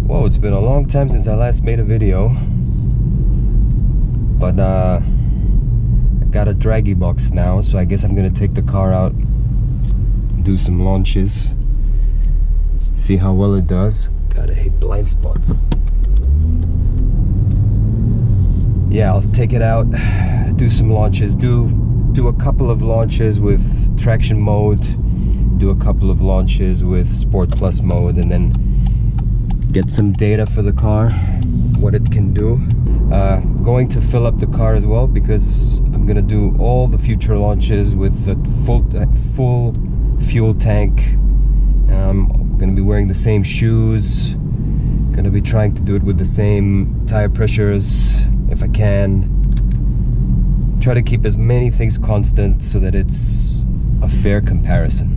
Whoa, it's been a long time since I last made a video, but I got a Dragy box now, so I guess I'm gonna take the car out, do some launches, see how well it does. God, I hate blind spots. Yeah, I'll take it out, do some launches, do a couple of launches with traction mode, do a couple of launches with Sport Plus mode, and then get some data for the car, what it can do. Going to fill up the car as well, because I'm gonna do all the future launches with a full fuel tank. I'm gonna be wearing the same shoes, gonna be trying to do it with the same tire pressures if I can. Try to keep as many things constant so that it's a fair comparison.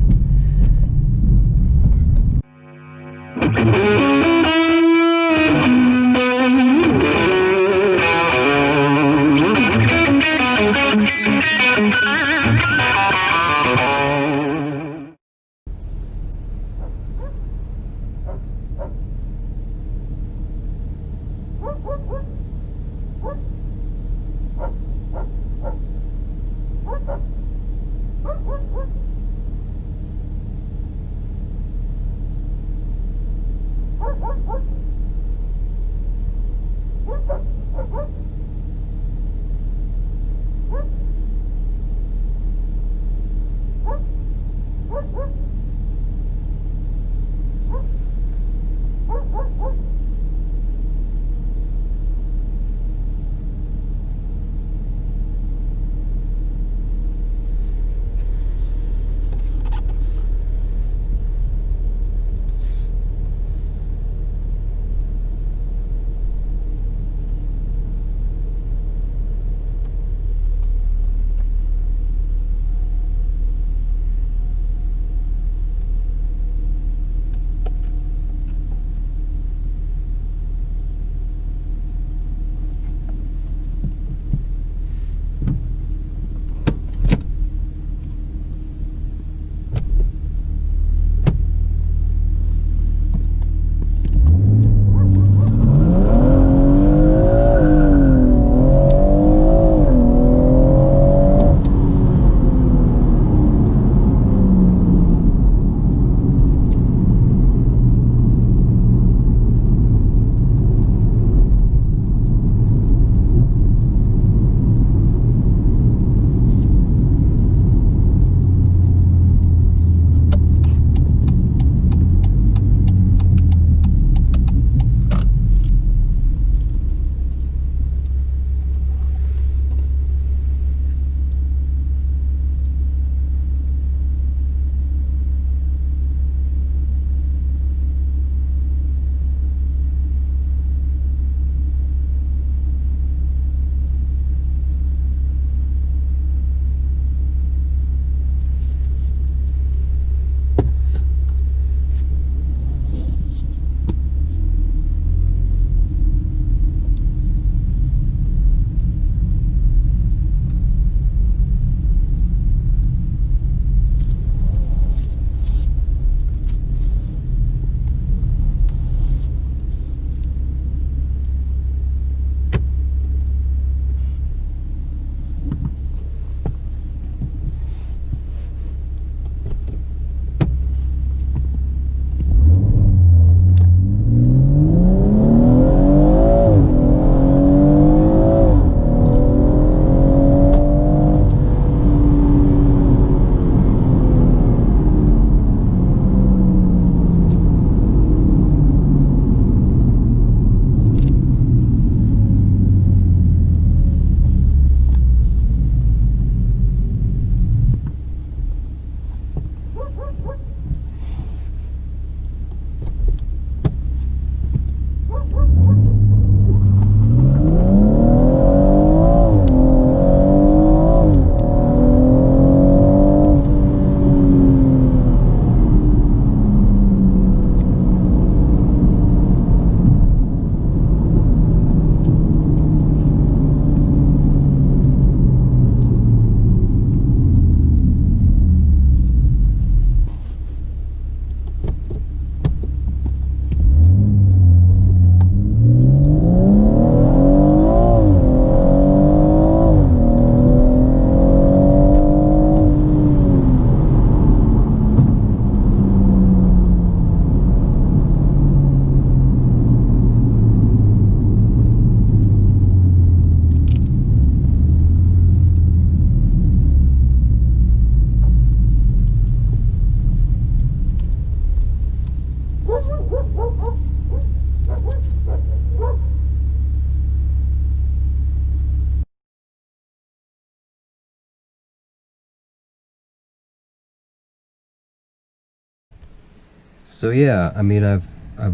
So yeah, I mean, I've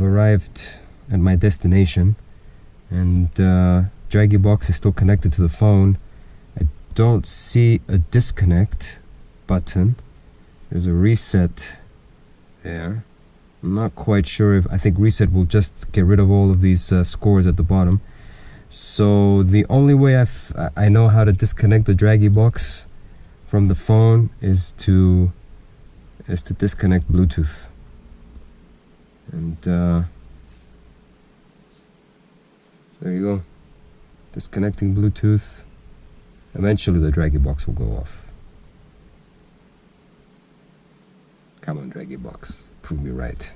arrived at my destination, and Dragy box is still connected to the phone. I don't see a disconnect button. There's a reset there. I'm not quite sure if, I think reset will just get rid of all of these scores at the bottom. So the only way I know how to disconnect the Dragy box from the phone is to disconnect Bluetooth. And there you go. Disconnecting Bluetooth. Eventually the Dragy box will go off. Come on, Dragy box. Prove me right.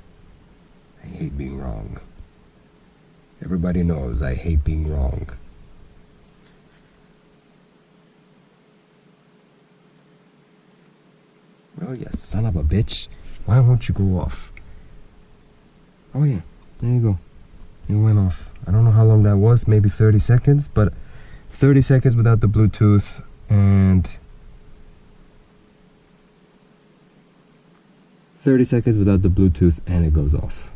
I hate being wrong. Everybody knows I hate being wrong. Oh, you son of a bitch. Why won't you go off? Oh yeah, there you go. It went off. I don't know how long that was, maybe 30 seconds, but 30 seconds without the Bluetooth, and 30 seconds without the Bluetooth, and it goes off.